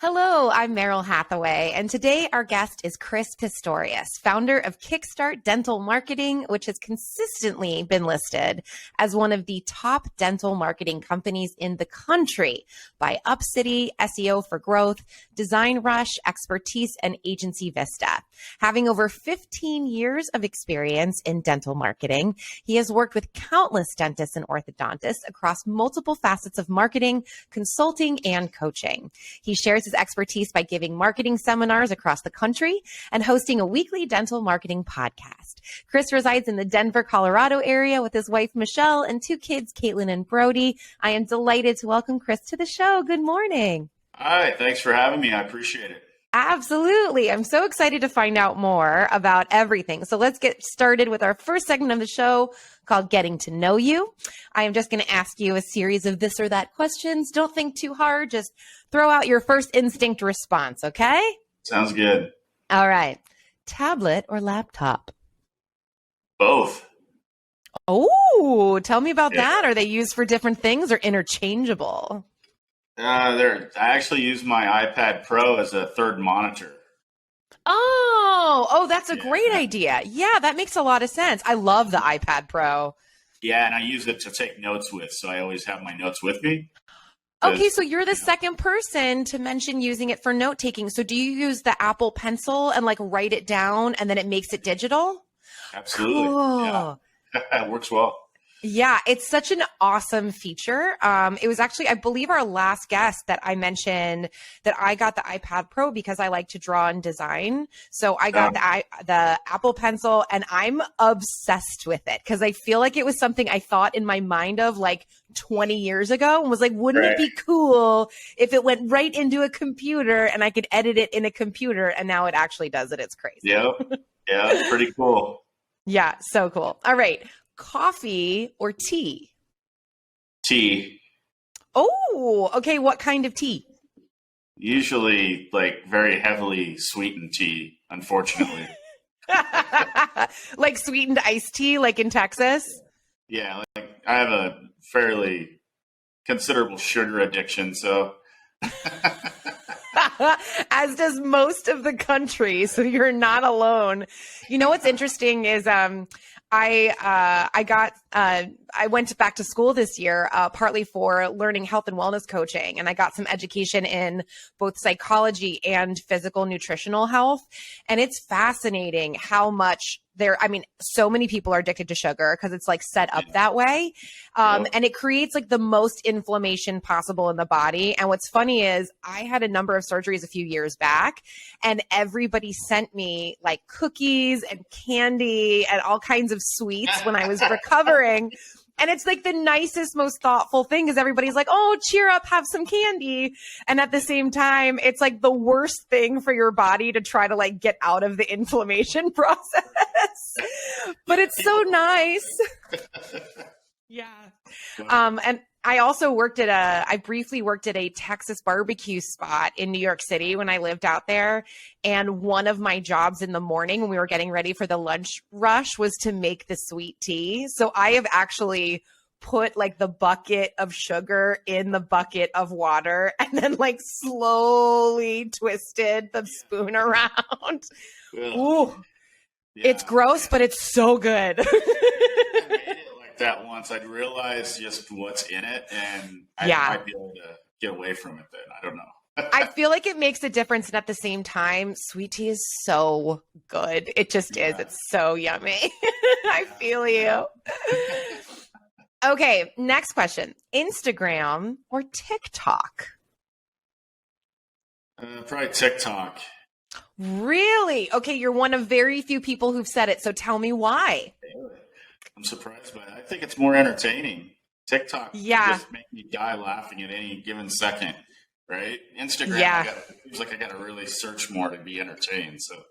Hello, I'm Meryl Hathaway, and today our guest is Chris Pistorius, founder of KickStart Dental Marketing, which has consistently been listed as one of the top dental marketing companies in the country by UpCity, SEO For Growth, DesignRush, Expertise, and AgencyVista. Having over 15 years of experience in dental marketing, he has worked with countless dentists and orthodontists across multiple facets of marketing, consulting, and coaching. He shares his expertise by giving marketing seminars across the country and hosting a weekly dental marketing podcast. Chris resides in the Denver, Colorado area with his wife, Michele, and two kids, Kaitlyn and Brody. I am delighted to welcome Chris to the show. Good morning. Hi, thanks for having me. I appreciate it. Absolutely. I'm so excited to find out more about everything. So let's get started with our first segment of the show called Getting to Know You. I am just going to ask you a series of this or that questions. Don't think too hard. Just throw out your first instinct response, okay? Sounds good. All right. Tablet or laptop? Both. Oh, tell me about that. Are they used for different things or interchangeable? I actually use my iPad Pro as a third monitor. Oh, that's a great idea. Yeah, that makes a lot of sense. I love the iPad Pro. Yeah, and I use it to take notes with, so I always have my notes with me. Okay, so you're the second person to mention using it for note taking. So do you use the Apple Pencil and like write it down and then it makes it digital? Absolutely. Cool. Yeah, it works well. Yeah, it's such an awesome feature. It was actually, I believe, our last guest that I mentioned that I got the iPad Pro because I like to draw and design. So I got the Apple Pencil and I'm obsessed with it because I feel like it was something I thought in my mind of like 20 years ago and was like, wouldn't it be cool if it went right into a computer and I could edit it in a computer? And now it actually does it. It's crazy. Yeah, it's pretty cool. Yeah, so cool. All right. Coffee or tea? Tea. Oh, okay. What kind of tea? Usually like very heavily sweetened tea, unfortunately. Like sweetened iced tea, like in Texas? Yeah, like I have a fairly considerable sugar addiction, so as does most of the country, so you're not alone. You know what's interesting is I went back to school this year, partly for learning health and wellness coaching, and I got some education in both psychology and physical nutritional health. And it's fascinating how much so many people are addicted to sugar because it's like set up that way. And it creates like the most inflammation possible in the body. And what's funny is I had a number of surgeries a few years back and everybody sent me like cookies and candy and all kinds of sweets when I was recovering. And it's like the nicest, most thoughtful thing because everybody's like, oh, cheer up, have some candy. And at the same time, it's like the worst thing for your body to try to like get out of the inflammation process. But it's so nice. Yeah. And I also I briefly worked at a Texas barbecue spot in New York City when I lived out there. And one of my jobs in the morning when we were getting ready for the lunch rush was to make the sweet tea. So I have actually put like the bucket of sugar in the bucket of water and then like slowly twisted the spoon around. Ooh, it's gross, but it's so good. That once I'd realize just what's in it and I might be able to get away from it then. I don't know. I feel like it makes a difference. And at the same time, sweet tea is so good. It just is. It's so yummy. I feel you. Okay. Next question. Instagram or TikTok? Probably TikTok. Really? Okay. You're one of very few people who've said it. So tell me why. I'm surprised by it. I think it's more entertaining. TikTok just make me die laughing at any given second, right? Instagram, it seems like I got to really search more to be entertained. So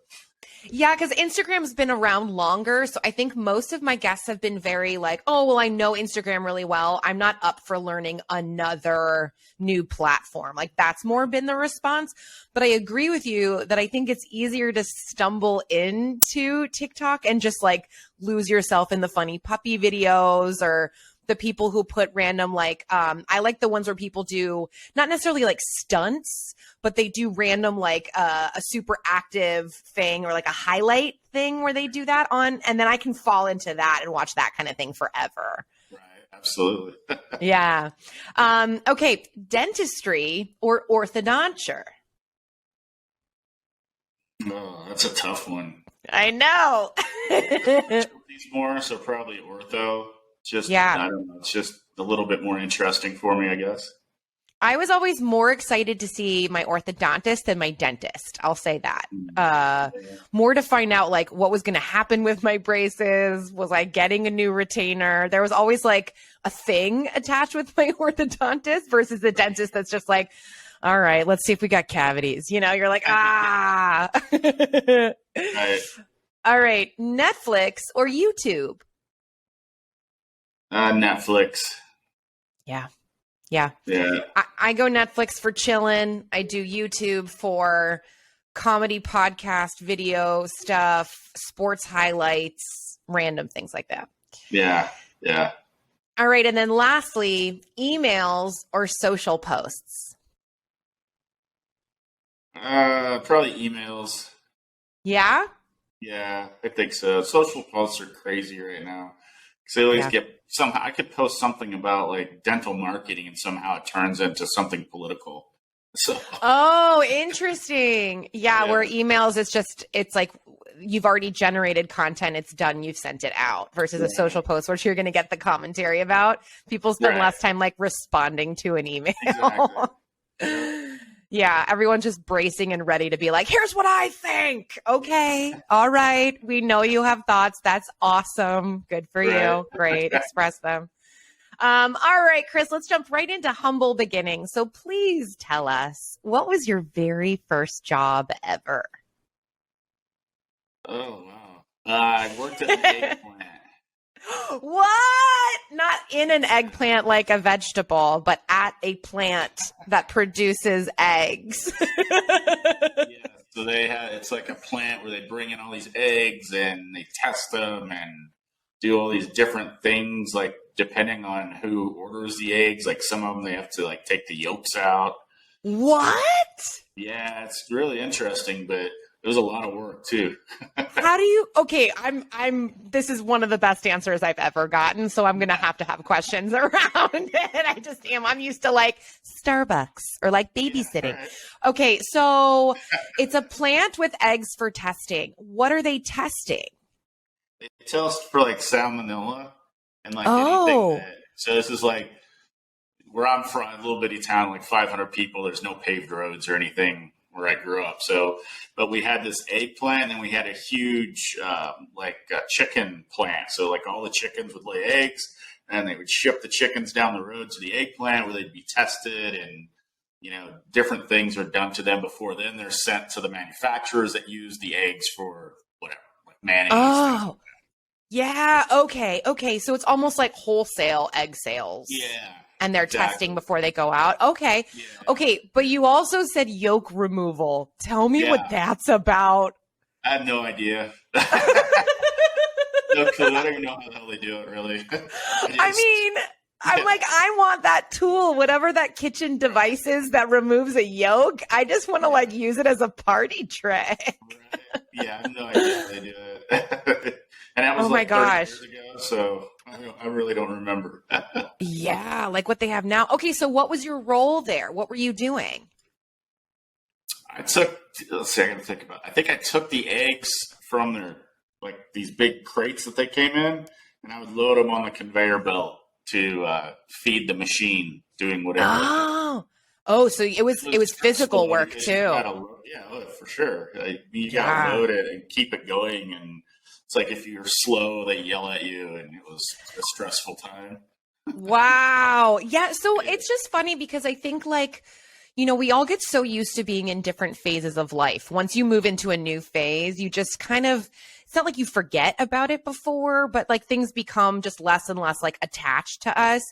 Yeah, because Instagram's been around longer. So I think most of my guests have been very like, oh, well, I know Instagram really well. I'm not up for learning another new platform. Like that's more been the response. But I agree with you that I think it's easier to stumble into TikTok and just like lose yourself in the funny puppy videos or the people who put random, like, I like the ones where people do not necessarily like stunts, but they do random, like a super active thing or like a highlight thing where they do that on. And then I can fall into that and watch that kind of thing forever. Right. Absolutely. Yeah. Okay. Dentistry or orthodonture? Oh, that's a tough one. I know. These more, so probably ortho. Just, I don't know. It's just a little bit more interesting for me, I guess. I was always more excited to see my orthodontist than my dentist. I'll say that. More to find out like what was going to happen with my braces. Was I getting a new retainer? There was always like a thing attached with my orthodontist versus the dentist that's just like, all right, let's see if we got cavities. You know, you're like, ah. Right. All right, Netflix or YouTube? Netflix. Yeah. I go Netflix for chilling. I do YouTube for comedy, podcast, video stuff, sports highlights, random things like that. Yeah. All right, and then lastly, emails or social posts? Probably emails. Yeah? Yeah, I think so. Social posts are crazy right now. Because they always get somehow, I could post something about like dental marketing and somehow it turns into something political. So. Oh, interesting. Yeah, where emails, it's like you've already generated content. It's done. You've sent it out versus a social post, which you're going to get the commentary about. People spend less time like responding to an email. Exactly. Yeah, everyone's just bracing and ready to be like, here's what I think. Okay. All right. We know you have thoughts. That's awesome. Good for you. Great. Express them. All right, Chris, let's jump right into humble beginnings. So please tell us, what was your very first job ever? Oh, wow. I worked at an eggplant. What? Not in an eggplant like a vegetable, but at a plant that produces eggs. So it's like a plant where they bring in all these eggs and they test them and do all these different things, like depending on who orders the eggs. Like some of them, they have to like take the yolks out. What? Yeah, it's really interesting, but it was a lot of work too. How do you, okay, this is one of the best answers I've ever gotten. So I'm going to have questions around it. I just am. I'm used to like Starbucks or like babysitting. Yeah, right. Okay. So it's a plant with eggs for testing. What are they testing? They test for like salmonella and like anything so this is like where I'm from, a little bitty town, like 500 people. There's no paved roads or anything where I grew up. So, but we had this eggplant and we had a huge, chicken plant. So like all the chickens would lay eggs and they would ship the chickens down the road to the eggplant where they'd be tested and, you know, different things are done to them before then they're sent to the manufacturers that use the eggs for whatever, like mayonnaise. Oh, yeah. Okay. So it's almost like wholesale egg sales. Yeah. And they're testing before they go out. Okay. Yeah. Okay. But you also said yolk removal. Tell me what that's about. I have no idea. No clue. I don't even know how the hell they do it, really. I'm like, I want that tool, whatever that kitchen device is that removes a yolk. I just want to like use it as a party trick. Right. Yeah, I have no idea how they do it. And that was my gosh. 30 years ago, so I really don't remember. Yeah, like what they have now. Okay, so what was your role there? What were you doing? Let's see, I got to think about it. I think I took the eggs from their, like these big crates that they came in, and I would load them on the conveyor belt to feed the machine, doing whatever. Oh, so it was physical work too. For sure. You got to load it and keep it going, and it's like if you're slow, they yell at you, and it was a stressful time. Wow. Yeah. So it's just funny because I think like, you know, we all get so used to being in different phases of life. Once you move into a new phase, you just kind of, it's not like you forget about it before, but like things become just less and less like attached to us.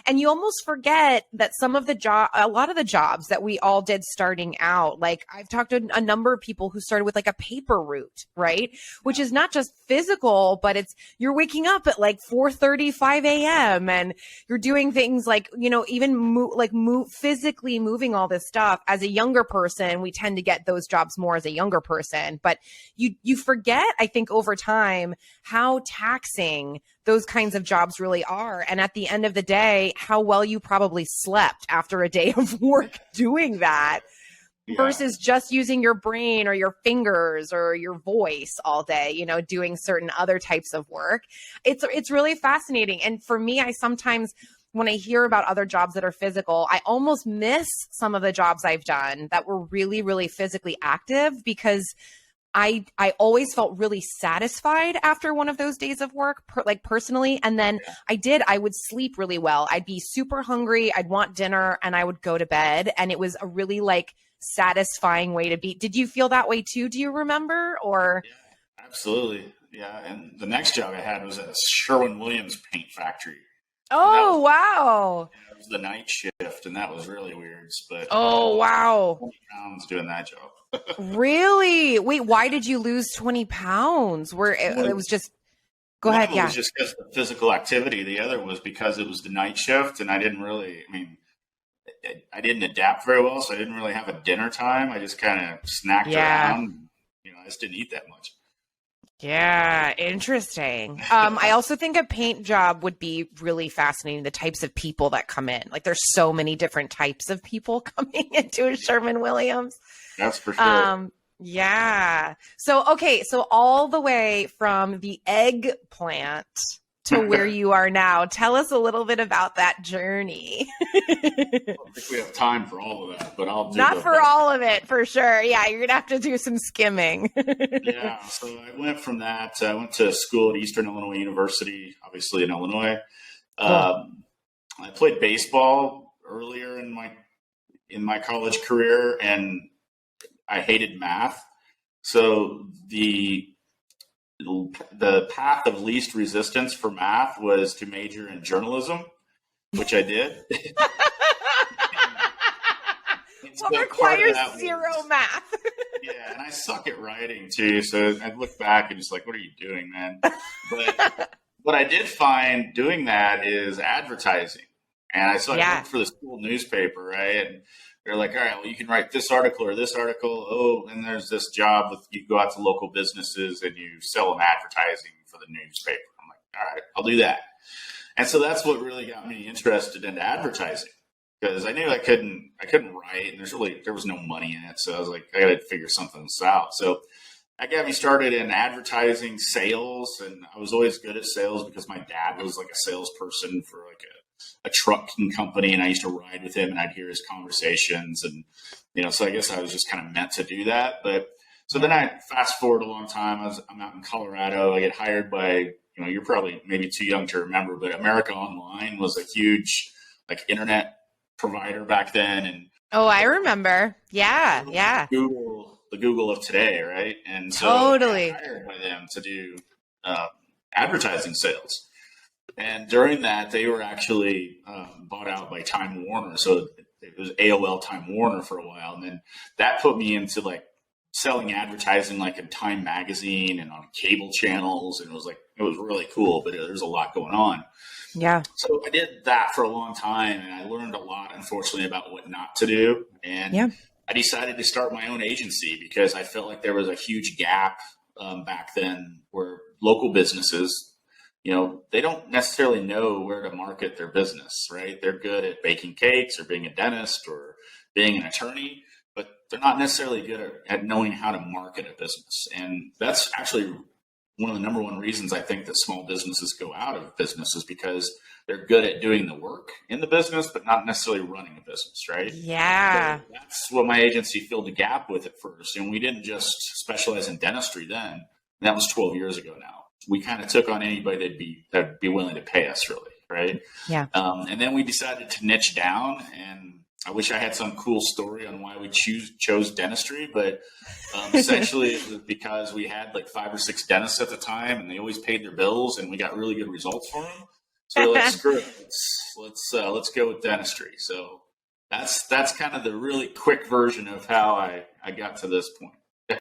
And you almost forget that a lot of the jobs that we all did starting out, like I've talked to a number of people who started with like a paper route, right? Which is not just physical, but you're waking up at like 4:35 a.m. and you're doing things like, even physically moving all this stuff. As a younger person, we tend to get those jobs more as a younger person, but you forget, I think, over time, how taxing those kinds of jobs really are. And at the end of the day, how well you probably slept after a day of work doing that versus just using your brain or your fingers or your voice all day, doing certain other types of work. It's really fascinating. And for me, I sometimes, when I hear about other jobs that are physical, I almost miss some of the jobs I've done that were really, really physically active, because I always felt really satisfied after one of those days of work, personally. And then I would sleep really well. I'd be super hungry. I'd want dinner and I would go to bed. And it was a really like satisfying way to be. Did you feel that way too? Do you remember? Or? Yeah, absolutely. Yeah. And the next job I had was at a Sherwin-Williams paint factory. Oh, wow. It was the night shift, and that was really weird. But wow. 20 pounds doing that job. Really? Wait, why did you lose 20 pounds? It was just, go ahead. One was just because of the physical activity. The other was because it was the night shift, and I didn't adapt very well, so I didn't really have a dinner time. I just kind of snacked around. I just didn't eat that much. Yeah, interesting. I also think a paint job would be really fascinating, the types of people that come in. Like there's so many different types of people coming into a Sherwin-Williams. That's for sure. Yeah. So all the way from the eggplant to where you are now, tell us a little bit about that journey. I don't think we have time for all of that, but I'll do Not for all of it, for sure. Yeah, you're going to have to do some skimming. Yeah, so I went from that. I went to school at Eastern Illinois University, obviously in Illinois. Cool. I played baseball earlier in my college career, and I hated math. So the path of least resistance for math was to major in journalism, which I did. What requires zero math? Yeah, and I suck at writing too. So I look back and just like, what are you doing, man? But what I did find doing that is advertising. And I worked for the school newspaper, right? And they're like, all right, well, you can write this article or this article. Oh, and there's this job you go out to local businesses and you sell them advertising for the newspaper. I'm like, all right, I'll do that. And so that's what really got me interested in advertising, because I knew I couldn't write, and there was no money in it. So I was like, I got to figure something out. So that got me started in advertising, sales, and I was always good at sales because my dad was like a salesperson for like a trucking company, and I used to ride with him and I'd hear his conversations, and so I guess I was just kind of meant to do that. But so then I fast forward a long time. I'm out in Colorado. I get hired by, you're probably maybe too young to remember, but America Online was a huge like internet provider back then. And I remember. Yeah. The Google of today, right? And so totally I got hired by them to do advertising sales. And during that, they were actually bought out by Time Warner. So it was AOL Time Warner for a while. And then that put me into like selling advertising like in Time Magazine and on cable channels. And it was really cool, but there's a lot going on. Yeah. So I did that for a long time, and I learned a lot, unfortunately, about what not to do. And I decided to start my own agency because I felt like there was a huge gap back then where local businesses, they don't necessarily know where to market their business, right? They're good at baking cakes or being a dentist or being an attorney, but they're not necessarily good at knowing how to market a business. And that's actually one of the number one reasons I think that small businesses go out of business, is because they're good at doing the work in the business, but not necessarily running a business, right? Yeah. So that's what my agency filled the gap with at first. And we didn't just specialize in dentistry then. That was 12 years ago now. We kind of took on anybody that'd be willing to pay us, really, right? Yeah. And then we decided to niche down, and I wish I had some cool story on why we chose dentistry, but essentially it was because we had like 5 or 6 dentists at the time, and they always paid their bills, and we got really good results for them. So we're like, screw it, let's go with dentistry. So that's kind of the really quick version of how I got to this point.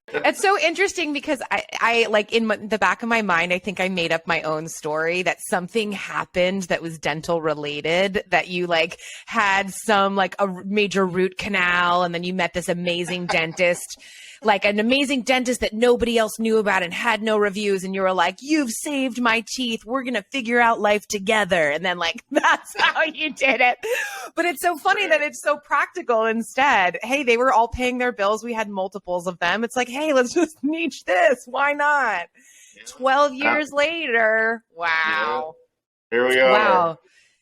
It's so interesting because I like in the back of my mind, I think I made up my own story that something happened that was dental related, that you like had some like a major root canal, and then you met this amazing dentist, like an amazing dentist that nobody else knew about and had no reviews. And you were like, you've saved my teeth. We're going to figure out life together. And then like, that's how you did it. But it's so funny that it's so practical instead. Hey, they were all paying their bills. We had multiples of them. It's like, hey, let's just niche this. Why not? Yeah. 12 years later. Wow. Yeah. Here we are. Wow.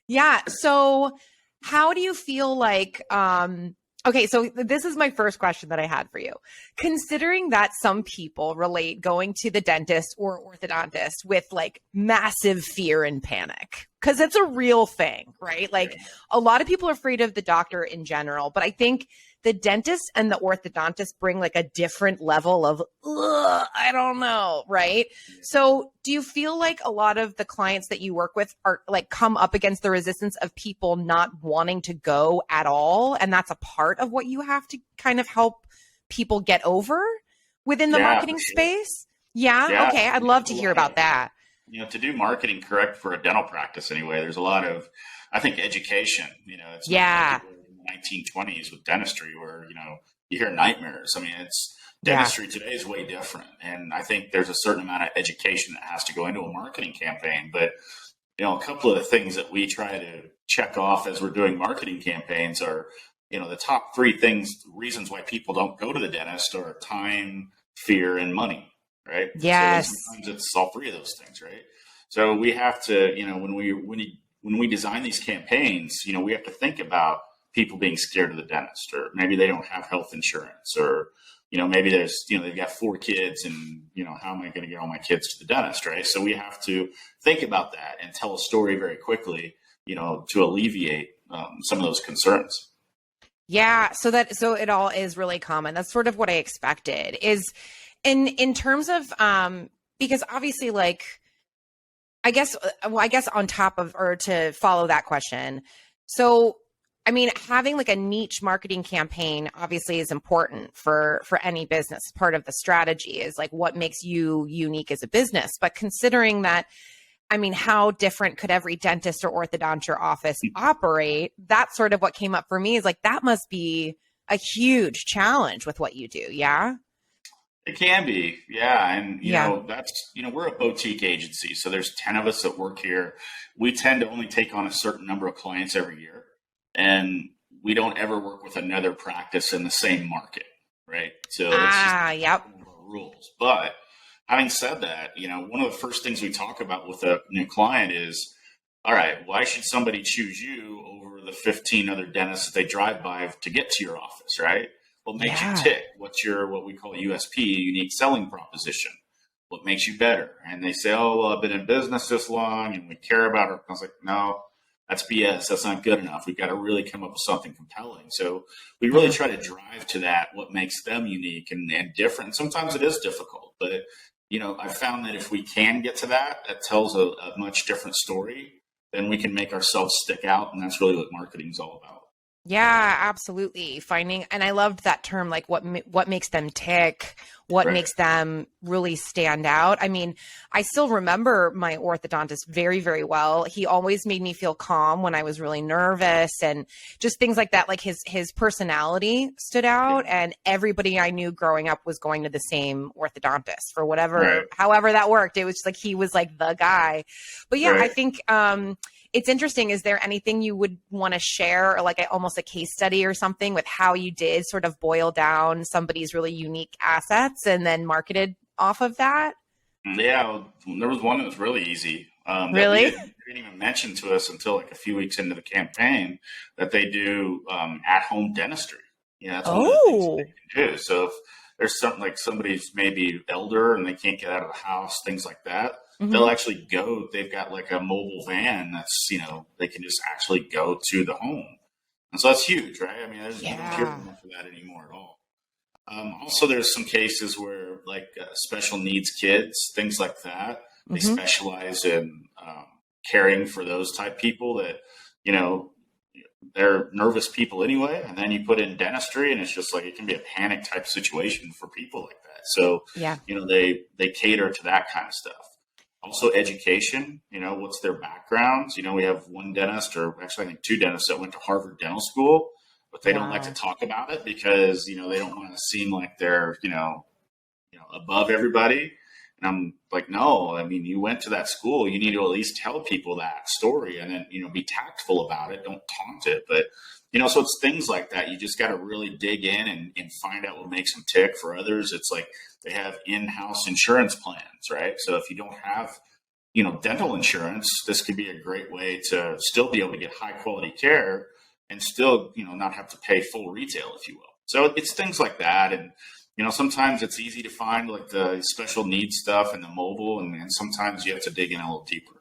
Yeah. So how do you feel like, okay, so this is my first question that I had for you. Considering that some people relate going to the dentist or orthodontist with like massive fear and panic, because it's a real thing, right? Like a lot of people are afraid of the doctor in general, but I think the dentist and the orthodontist bring like a different level of, I don't know, right? So do you feel like a lot of the clients that you work with are like come up against the resistance of people not wanting to go at all? And that's a part of what you have to kind of help people get over within the marketing space? Yeah. Okay. I'd love to hear about that. You know, to do marketing correct for a dental practice anyway, there's a lot of, I think, education, you know, it's like 1920s with dentistry where, you know, you hear nightmares. I mean, it's dentistry today is way different. And I think there's a certain amount of education that has to go into a marketing campaign. But, you know, a couple of the things that we try to check off as we're doing marketing campaigns are, you know, the top 3 reasons why people don't go to the dentist are time, fear, and money, right? Yes. So sometimes it's all 3 of those things, right? So we have to, you know, when we design these campaigns, you know, we have to think about people being scared of the dentist, or maybe they don't have health insurance, or, you know, maybe there's, you know, they've got 4 kids and, you know, how am I going to get all my kids to the dentist, right? So we have to think about that and tell a story very quickly, you know, to alleviate some of those concerns. Yeah. So it all is really common. That's sort of what I expected is in terms of, because obviously like, I guess on top of, or to follow that question. So, I mean, having like a niche marketing campaign obviously is important for any business. Part of the strategy is like what makes you unique as a business. But considering that, I mean, how different could every dentist or orthodontia office operate? That's sort of what came up for me is like, that must be a huge challenge with what you do. Yeah. It can be. Yeah. And, you know, that's, you know, we're a boutique agency. So there's 10 of us that work here. We tend to only take on a certain number of clients every year. And we don't ever work with another practice in the same market, right? So it's just one of our rules. But having said that, you know, one of the first things we talk about with a new client is, all right, why should somebody choose you over the 15 other dentists that they drive by to get to your office, right? What makes you tick? What's your, what we call USP, unique selling proposition? What makes you better? And they say, oh, well, I've been in business this long and we care about it. I was like, no, that's BS. That's not good enough. We've got to really come up with something compelling. So we really try to drive to that, what makes them unique and different. Sometimes it is difficult, but, you know, I found that if we can get to that, that tells a much different story, then we can make ourselves stick out. And that's really what marketing is all about. Yeah, absolutely. Finding, and I loved that term, like what makes them tick, what makes them really stand out. I mean, I still remember my orthodontist very, very well. He always made me feel calm when I was really nervous and just things like that. Like his personality stood out, and everybody I knew growing up was going to the same orthodontist for whatever, however that worked. It was just like, he was like the guy. But yeah, I think, it's interesting. Is there anything you would want to share, or like almost a case study or something with how you did sort of boil down somebody's really unique assets and then marketed off of that? Yeah, well, there was one that was really easy. Really? That didn't even mention to us until like a few weeks into the campaign that they do at-home dentistry. Yeah, that's one of the things that they can do. So if there's something like somebody's maybe elder and they can't get out of the house, things like that, they'll actually go. They've got like a mobile van that's, you know, they can just actually go to the home And so that's huge, right? I mean, you don't hear enough of that anymore at all. Also, there's some cases where like special needs kids, things like that, they specialize in caring for those type people that, you know, they're nervous people anyway. And then you put in dentistry and it's just like, it can be a panic type situation for people like that. So, you know, they cater to that kind of stuff. Also education, you know, what's their backgrounds? You know, we have one dentist, or actually I think two dentists that went to Harvard Dental School, but they don't like to talk about it because, you know, they don't want to seem like they're, you know, above everybody. And I'm like, no, I mean, you went to that school, you need to at least tell people that story and then, you know, be tactful about it. Don't taunt it. But, you know, so it's things like that. You just got to really dig in and find out what makes them tick. For others, it's like they have in-house insurance plans, right? So if you don't have, you know, dental insurance, this could be a great way to still be able to get high quality care and still, you know, not have to pay full retail, if you will. So it's things like that. And, you know, sometimes it's easy to find like the special needs stuff and the mobile, and sometimes you have to dig in a little deeper.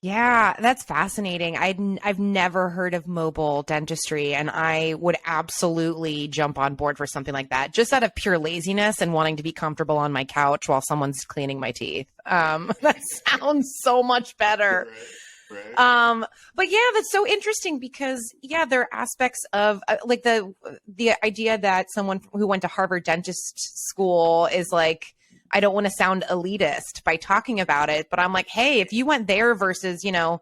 Yeah, that's fascinating. I've never heard of mobile dentistry, and I would absolutely jump on board for something like that, just out of pure laziness and wanting to be comfortable on my couch while someone's cleaning my teeth. That sounds so much better. Right. But yeah, that's so interesting because there are aspects of like the idea that someone who went to Harvard dentist school is like, I don't want to sound elitist by talking about it, but I'm like, hey, if you went there versus, you know,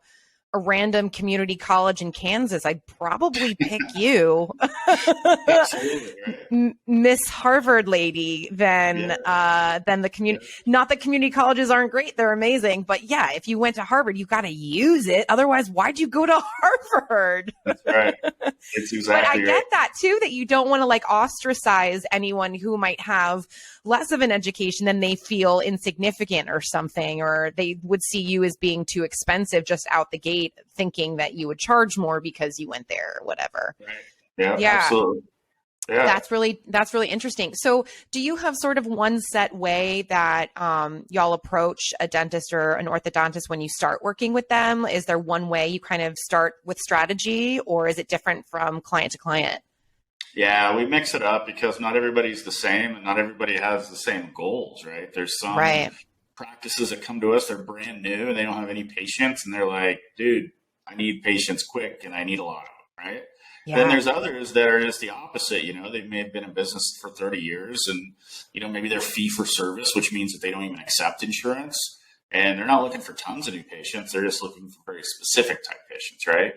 a random community college in Kansas, I'd probably pick you, Miss Harvard lady, than the community. Not that community colleges aren't great; they're amazing. But yeah, if you went to Harvard, you got to use it. Otherwise, why'd you go to Harvard? That's right. It's exactly. But I get that too. That you don't want to like ostracize anyone who might have less of an education than they feel insignificant or something, or they would see you as being too expensive just out the gate, thinking that you would charge more because you went there or whatever. Right. Yeah, absolutely. Yeah. That's really interesting. So do you have sort of one set way that y'all approach a dentist or an orthodontist when you start working with them? Is there one way you kind of start with strategy, or is it different from client to client? Yeah, we mix it up because not everybody's the same and not everybody has the same goals, right? There's some practices that come to us, they're brand new and they don't have any patients, and they're like, dude, I need patients quick and I need a lot of them, right? Yeah. Then there's others that are just the opposite. You know, they may have been in business for 30 years and, you know, maybe they're fee for service, which means that they don't even accept insurance, and they're not looking for tons of new patients. They're just looking for very specific type patients, right?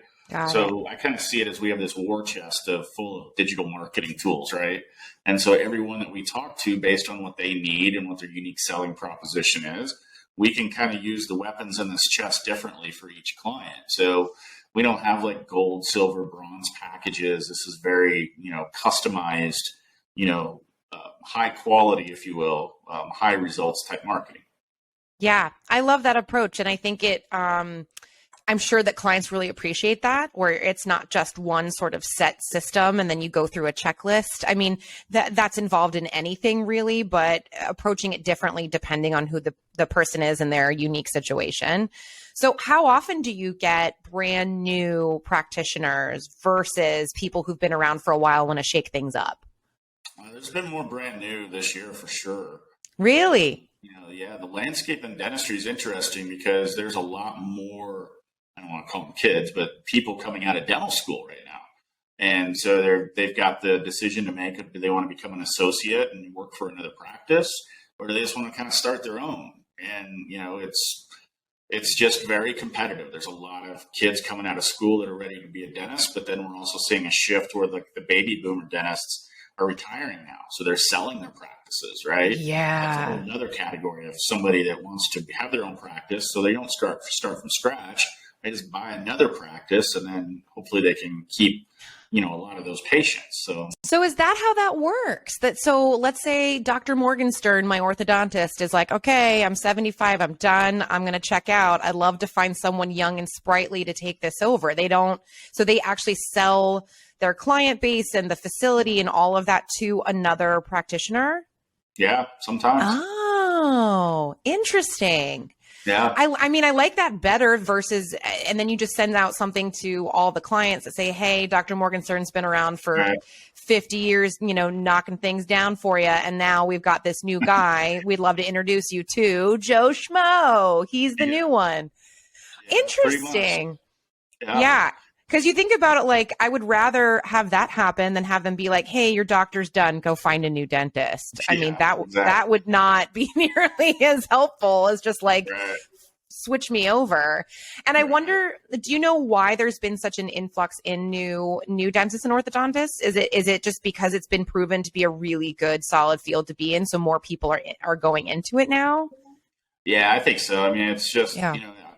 So I kind of see it as we have this war chest full of digital marketing tools, right? And so everyone that we talk to, based on what they need and what their unique selling proposition is, we can kind of use the weapons in this chest differently for each client. So we don't have like gold, silver, bronze packages. This is very, you know, customized, you know, high quality, if you will, high results type marketing. Yeah, I love that approach. And I think I'm sure that clients really appreciate that, where it's not just one sort of set system and then you go through a checklist. I mean, that's involved in anything really, but approaching it differently depending on who the person is and their unique situation. So how often do you get brand new practitioners versus people who've been around for a while want to shake things up? There's been more brand new this year for sure. Really? You know, yeah, the landscape in dentistry is interesting because there's a lot more, I don't want to call them kids, but people coming out of dental school right now. And so they've got the decision to make. Do they want to become an associate and work for another practice, or do they just want to kind of start their own? And, you know, it's just very competitive. There's a lot of kids coming out of school that are ready to be a dentist, but then we're also seeing a shift where the baby boomer dentists are retiring now. So they're selling their practices, right? Yeah. That's another category of somebody that wants to have their own practice. So they don't start from scratch. They just buy another practice, and then hopefully they can keep, you know, a lot of those patients. So is that how that works? So let's say Dr. Morgenstern, my orthodontist, is like, okay, I'm 75, I'm done, I'm going to check out. I'd love to find someone young and sprightly to take this over. So they actually sell their client base and the facility and all of that to another practitioner? Yeah, sometimes. Oh, interesting. Yeah. I mean, I like that better versus, and then you just send out something to all the clients that say, hey, Dr. Morgenstern's been around for 50 years, knocking things down for you. And now we've got this new guy. We'd love to introduce you to Joe Schmo. He's the new one. Yeah, interesting. Yeah. Because you think about it, like, I would rather have that happen than have them be like, hey, your doctor's done. Go find a new dentist. I mean, that would not be nearly as helpful as just like switch me over. And I wonder, do you know why there's been such an influx in new dentists and orthodontists? Is it just because it's been proven to be a really good, solid field to be in, so more people are going into it now? Yeah, I think so. I mean, it's just, a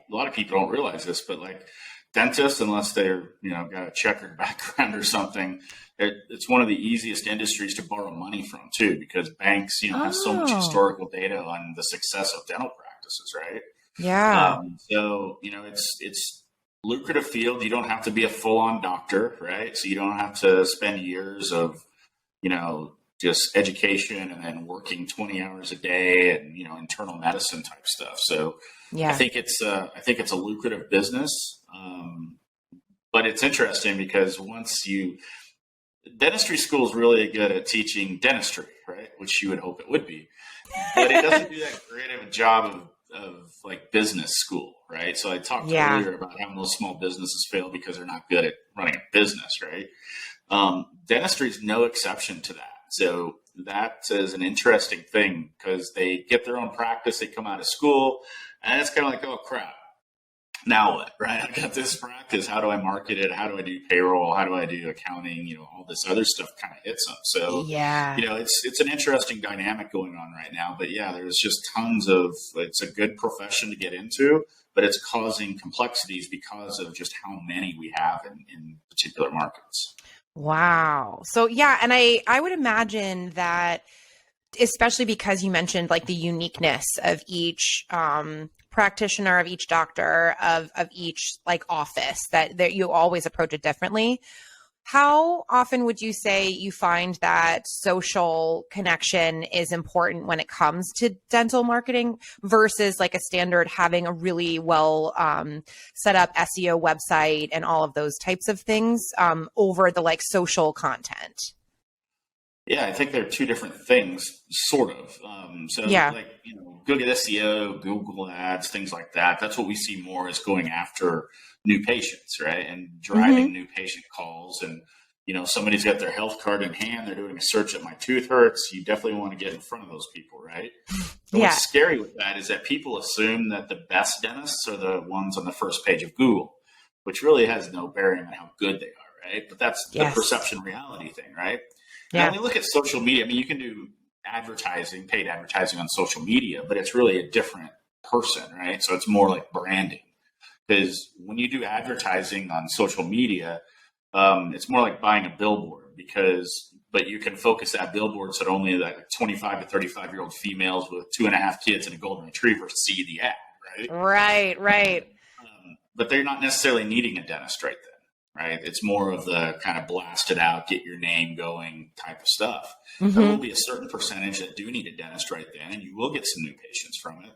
lot of people don't realize this, but like, dentists, unless they're, got a checkered background or something, it's one of the easiest industries to borrow money from too, because banks, have so much historical data on the success of dental practices, right? Yeah. So, it's lucrative field. You don't have to be a full-on doctor, right? So you don't have to spend years of, just education and then working 20 hours a day and, internal medicine type stuff. So I think it's a lucrative business. But it's interesting because dentistry school is really good at teaching dentistry, right? Which you would hope it would be, but it doesn't do that great of a job of like business school, right? So I talked earlier about how most small businesses fail because they're not good at running a business, right? Dentistry is no exception to that. So that is an interesting thing because they get their own practice, they come out of school, and it's kind of like, oh crap. Now what, right? I got this practice. How do I market it? How do I do payroll? How do I do accounting? All this other stuff kind of hits them. So, it's an interesting dynamic going on right now. But there's just it's a good profession to get into, but it's causing complexities because of just how many we have in particular markets. Wow. So, and I would imagine that, especially because you mentioned like the uniqueness of each practitioner, of each doctor, of each like office, that you always approach it differently. How often would you say you find that social connection is important when it comes to dental marketing versus like a standard having a really well set up SEO website and all of those types of things over the like social content? Yeah, I think they're two different things, sort of. Go get SEO, Google ads, things like that. That's what we see more is going after new patients, right? And driving new patient calls. And, somebody's got their health card in hand. They're doing a search that my tooth hurts. You definitely want to get in front of those people, right? And what's scary with that is that people assume that the best dentists are the ones on the first page of Google, which really has no bearing on how good they are, right? But that's the perception reality thing, right? Now, when you look at social media, I mean, you can do paid advertising on social media, but it's really a different person, right? So it's more like branding. Because when you do advertising on social media, it's more like buying a billboard but you can focus that billboard so that only like 25 to 35-year-old females with 2.5 kids and a golden retriever see the ad, right? Right. But they're not necessarily needing a dentist right then. Right. It's more of the kind of blast it out, get your name going type of stuff. There will be a certain percentage that do need a dentist right then, and you will get some new patients from it.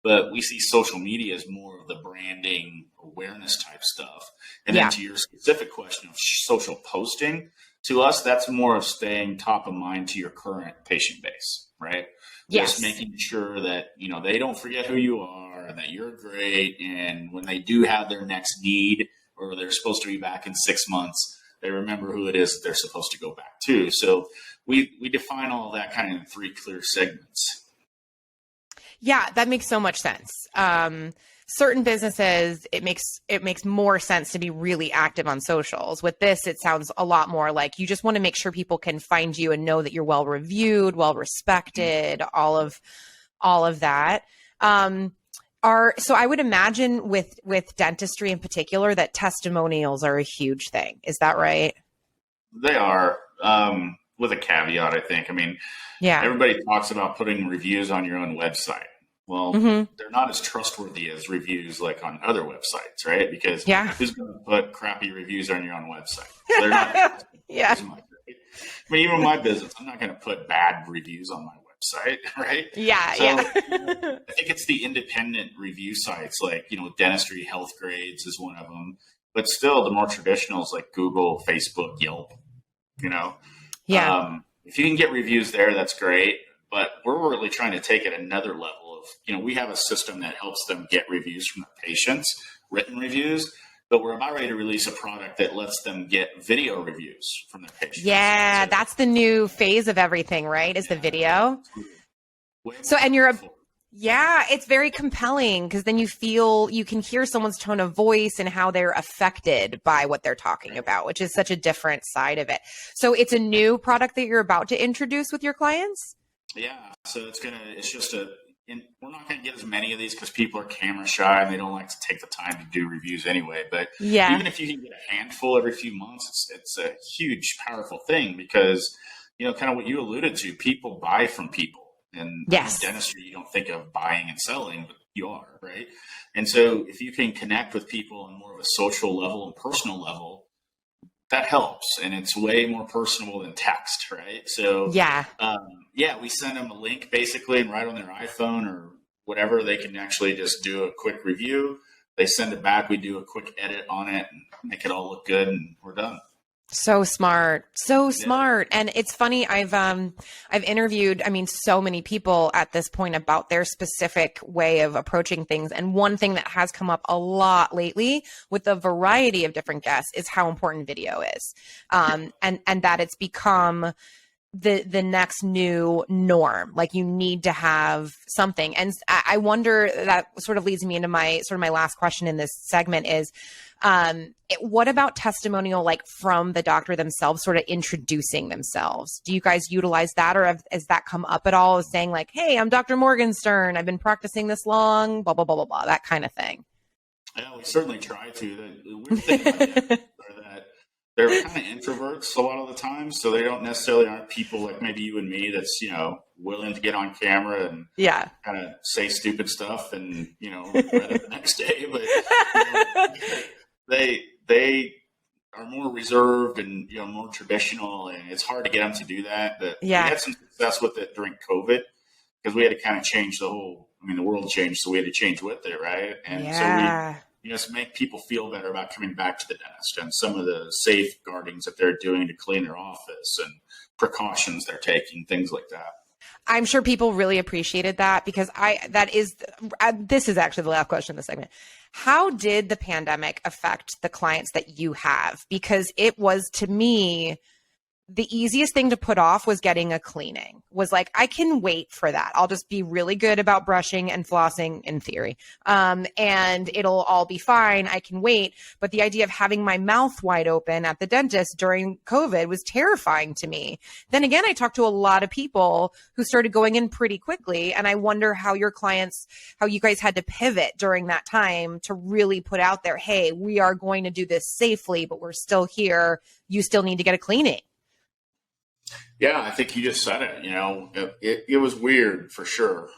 But we see social media as more of the branding awareness type stuff. And then to your specific question of social posting, to us, that's more of staying top of mind to your current patient base, right? Just making sure that, they don't forget who you are and that you're great. And when they do have their next need, or they're supposed to be back in 6 months, they remember who it is that they're supposed to go back to. So we define all of that kind of in 3 clear segments. Yeah, that makes so much sense. Certain businesses, it makes more sense to be really active on socials. With this, it sounds a lot more like you just want to make sure people can find you and know that you're well reviewed, well respected, all of that. So I would imagine with dentistry in particular that testimonials are a huge thing. Is that right? They are, with a caveat, I think. I mean, everybody talks about putting reviews on your own website. Well, they're not as trustworthy as reviews like on other websites, right? Because who's going to put crappy reviews on your own website? They're not. I mean, even my business, I'm not going to put bad reviews on my website, right? Yeah, so, yeah. I think it's the independent review sites like, Dentistry, Health Grades is one of them. But still, the more traditionals like Google, Facebook, Yelp, Yeah. If you can get reviews there, that's great. But we're really trying to take it another level of, we have a system that helps them get reviews from their patients, written reviews. But we're about ready to release a product that lets them get video reviews from their patients. Yeah, that's the new phase of everything, right? Is the video. So, and it's very compelling because then you can hear someone's tone of voice and how they're affected by what they're talking about, which is such a different side of it. So it's a new product that you're about to introduce with your clients? Yeah. So we're not going to get as many of these because people are camera shy and they don't like to take the time to do reviews anyway. But even if you can get a handful every few months, it's a huge, powerful thing because, kind of what you alluded to, people buy from people. And in dentistry, you don't think of buying and selling, but you are, right? And so if you can connect with people on more of a social level and personal level, that helps. And it's way more personable than text, right? So we send them a link basically and right on their iPhone or whatever, they can actually just do a quick review. They send it back. We do a quick edit on it and make it all look good and we're done. So smart. And it's funny. I've interviewed, so many people at this point about their specific way of approaching things. And one thing that has come up a lot lately with a variety of different guests is how important video is. And that it's become the next new norm. Like you need to have something. And I wonder, that sort of leads me into my last question in this segment is, what about testimonial, like from the doctor themselves, sort of introducing themselves? Do you guys utilize that, or has that come up at all, as saying like, hey, I'm Dr. Morgenstern, I've been practicing this long, blah, blah, blah, blah, blah, that kind of thing? Yeah, we certainly try to. The weird thing about them are that they're kind of introverts a lot of the time, so they don't necessarily aren't people like maybe you and me that's, willing to get on camera and kind of say stupid stuff and, regret it the next day. But they are more reserved and, more traditional, and it's hard to get them to do that. But we had some success with it during COVID because we had to kind of change the world changed, so we had to change with it, right? And so we just make people feel better about coming back to the dentist and some of the safeguardings that they're doing to clean their office and precautions they're taking, things like that. I'm sure people really appreciated that because this is actually the last question in the segment. How did the pandemic affect the clients that you have? Because it was, to me, the easiest thing to put off was getting a cleaning. Was like, I can wait for that. I'll just be really good about brushing and flossing in theory. And it'll all be fine. I can wait. But the idea of having my mouth wide open at the dentist during COVID was terrifying to me. Then again, I talked to a lot of people who started going in pretty quickly. And I wonder how you guys had to pivot during that time to really put out there, hey, we are going to do this safely, but we're still here. You still need to get a cleaning. Yeah, I think you just said it. It was weird for sure.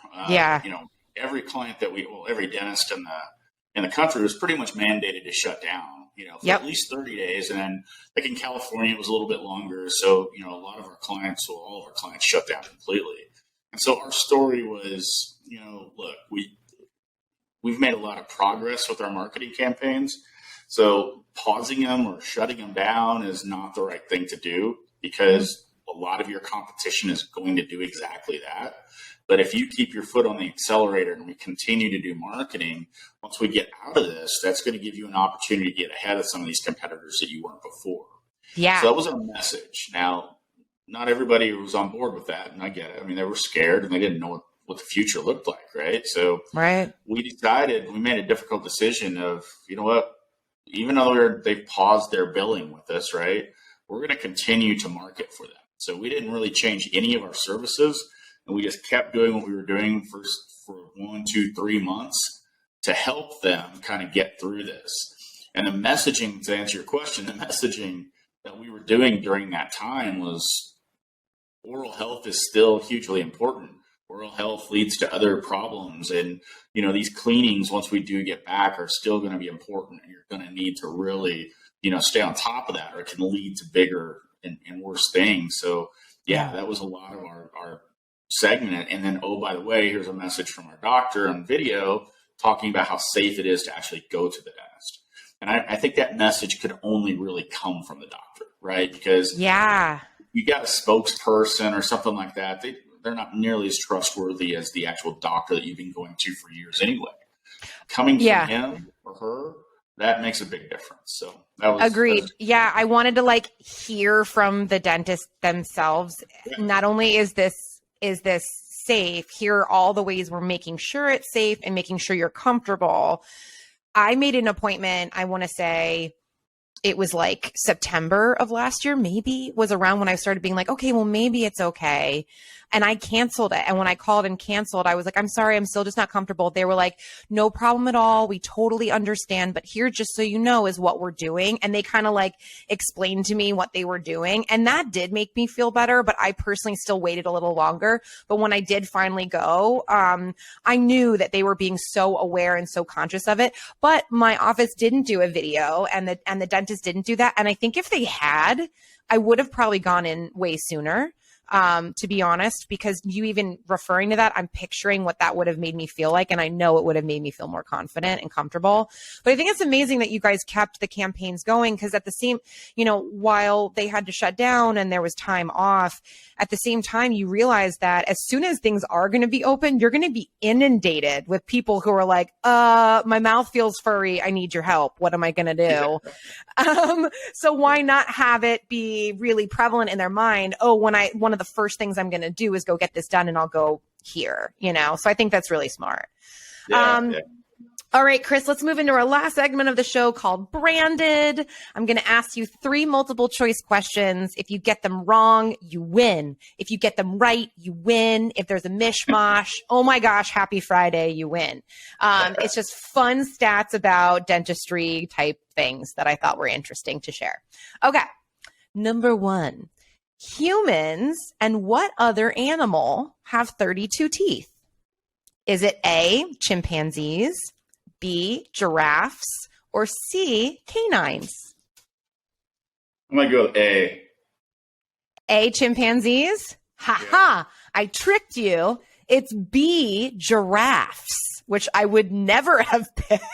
Every client every dentist in the country was pretty much mandated to shut down, for at least 30 days. And then like in California, it was a little bit longer. So, a lot of our clients, all of our clients shut down completely. And so our story was, look, we've made a lot of progress with our marketing campaigns. So pausing them or shutting them down is not the right thing to do because a lot of your competition is going to do exactly that. But if you keep your foot on the accelerator and we continue to do marketing, once we get out of this, that's going to give you an opportunity to get ahead of some of these competitors that you weren't before. Yeah. So that was our message. Now, not everybody was on board with that, and I get it. They were scared and they didn't know what the future looked like, right? So we made a difficult decision of, you know what, even though they've paused their billing with us, right, we're going to continue to market for them. So we didn't really change any of our services, and we just kept doing what we were doing for 1, 2, 3 months to help them kind of get through this. And the messaging, to answer your question, the messaging that we were doing during that time was oral health is still hugely important. Oral health leads to other problems. And, these cleanings, once we do get back, are still going to be important. And you're going to need to really, stay on top of that, or it can lead to bigger and worse things. So, that was a lot of our segment it. And then, oh, by the way, here's a message from our doctor on video talking about how safe it is to actually go to the dentist. And I think that message could only really come from the doctor, right? Because you got a spokesperson or something like that. They're not nearly as trustworthy as the actual doctor that you've been going to for years anyway. Coming from him or her, that makes a big difference. So that was agreed. I wanted to like hear from the dentist themselves. Yeah. Not only is this safe, here are all the ways we're making sure it's safe and making sure you're comfortable. I made an appointment, I want to say it was like September of last year, maybe was around when I started being like, okay, well, maybe it's okay. And I canceled it. And when I called and canceled, I was like, I'm sorry, I'm still just not comfortable. They were like, no problem at all. We totally understand. But here, just so you know, is what we're doing. And they kind of like explained to me what they were doing. And that did make me feel better. But I personally still waited a little longer. But when I did finally go, I knew that they were being so aware and so conscious of it. But my office didn't do a video and the dentist didn't do that. And I think if they had, I would have probably gone in way sooner. To be honest, because you even referring to that, I'm picturing what that would have made me feel like. And I know it would have made me feel more confident and comfortable. But I think it's amazing that you guys kept the campaigns going, because at the same, while they had to shut down and there was time off, at the same time, you realize that as soon as things are going to be open, you're going to be inundated with people who are like, my mouth feels furry. I need your help. What am I going to do? So why not have it be really prevalent in their mind? Oh, one of the first things I'm going to do is go get this done and I'll go here, So I think that's really smart. Yeah. All right, Chris, let's move into our last segment of the show called Branded. I'm going to ask you 3 multiple choice questions. If you get them wrong, you win. If you get them right, you win. If there's a mishmash, oh my gosh, happy Friday, you win. It's just fun stats about dentistry type things that I thought were interesting to share. Okay, number 1. Humans and what other animal have 32 teeth? Is it A, chimpanzees, B, giraffes, or C, canines? I'm going to go with A. A, chimpanzees? Ha! I tricked you. It's B, giraffes, which I would never have picked.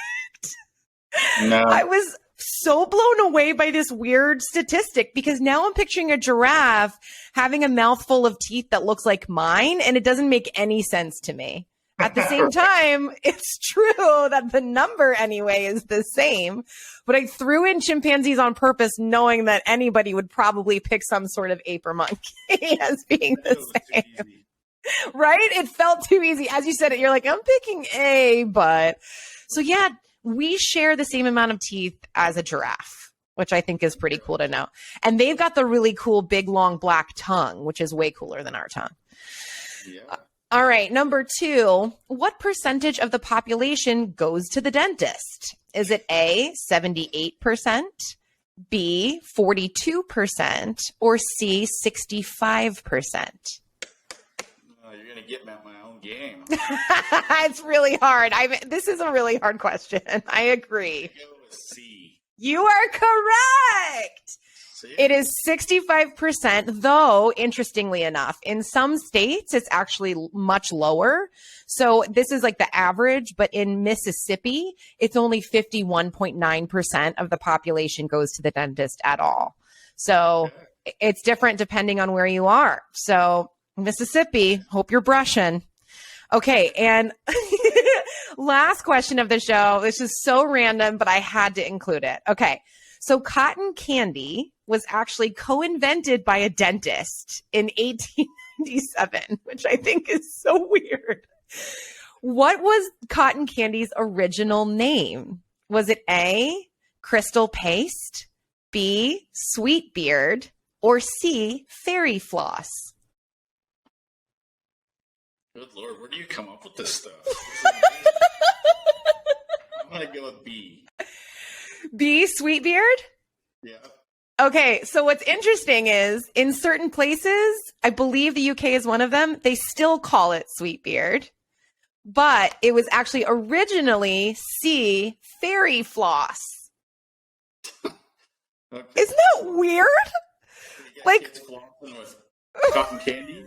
No. I was so blown away by this weird statistic, because now I'm picturing a giraffe having a mouthful of teeth that looks like mine, and it doesn't make any sense to me. At the same time, it's true that the number anyway is the same, but I threw in chimpanzees on purpose, knowing that anybody would probably pick some sort of ape or monkey as being the same. Right? It felt too easy. As you said it, you're like, I'm picking A, but so yeah, we share the same amount of teeth as a giraffe, which I think is pretty cool to know. And they've got the really cool big long black tongue, which is way cooler than our tongue. Yeah. All right, number 2, what percentage of the population goes to the dentist? Is it A, 78%, B, 42%, or C, 65%? You're going to get me at my own game. It's really hard. This is a really hard question. I agree. Go with C. You are correct. It is 65%, though, interestingly enough, in some states, it's actually much lower. So this is like the average, but in Mississippi, it's only 51.9% of the population goes to the dentist at all. So it's different depending on where you are. So Mississippi, hope you're brushing. Okay, and last question of the show. This is so random, but I had to include it. Okay, so cotton candy was actually co-invented by a dentist in 1897, which I think is so weird. What was cotton candy's original name? Was it A, crystal paste, B, sweet beard, or C, fairy floss? Good Lord, where do you come up with this stuff? I'm going to go with B. B, sweet beard? Yeah. Okay, so what's interesting is in certain places, I believe the UK is one of them, they still call it sweet beard, but it was actually originally C, fairy floss. Okay. Isn't that weird? Like kids flossing with cotton candy?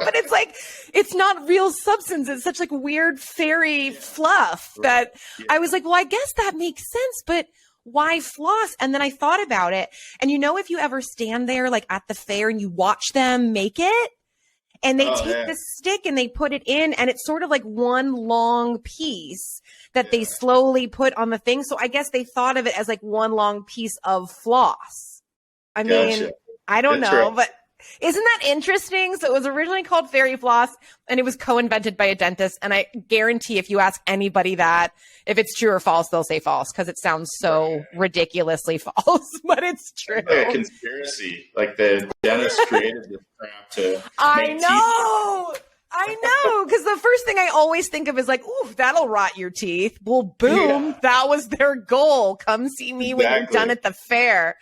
but it's like, it's not real substance. It's such like weird fairy fluff that I was like, well, I guess that makes sense, but why floss? And then I thought about it. And if you ever stand there like at the fair and you watch them make it, and they take the stick and they put it in, and it's sort of like one long piece that they slowly put on the thing. So I guess they thought of it as like one long piece of floss. I mean, I don't know, but isn't that interesting? So it was originally called fairy floss, and it was co-invented by a dentist. And I guarantee if you ask anybody that, if it's true or false, they'll say false because it sounds so ridiculously false, but it's true. It's like a conspiracy. Like the dentist created this crap to I know, because the first thing I always think of is like, ooh, that'll rot your teeth. Well, boom, that was their goal. Come see me when you're done at the fair.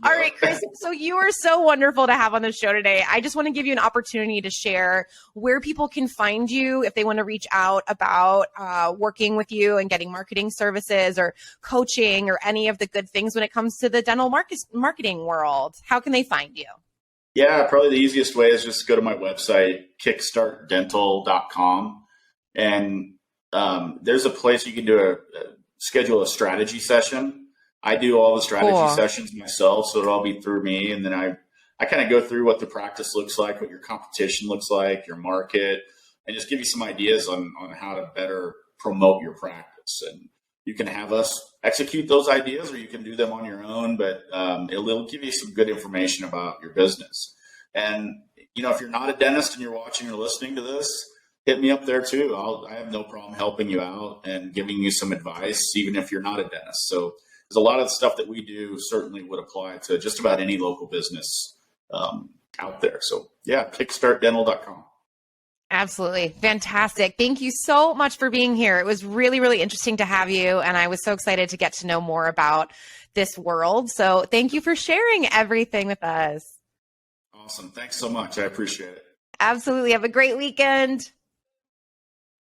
All right, Chris, so you are so wonderful to have on the show today. I just want to give you an opportunity to share where people can find you if they want to reach out about working with you and getting marketing services or coaching or any of the good things when it comes to the dental marketing world. How can they find you? Yeah, probably the easiest way is just go to my website, KickStartDental.com. And there's a place you can schedule a strategy session. I do all the strategy sessions myself, so it'll all be through me. And then I kind of go through what the practice looks like, what your competition looks like, your market, and just give you some ideas on how to better promote your practice. And you can have us execute those ideas, or you can do them on your own, but it'll give you some good information about your business. And, if you're not a dentist and you're watching or listening to this, hit me up there too. I have no problem helping you out and giving you some advice, even if you're not a dentist. So there's a lot of the stuff that we do certainly would apply to just about any local business out there. So KickStartDental.com. Absolutely. Fantastic. Thank you so much for being here. It was really, really interesting to have you. And I was so excited to get to know more about this world. So thank you for sharing everything with us. Awesome. Thanks so much. I appreciate it. Absolutely. Have a great weekend.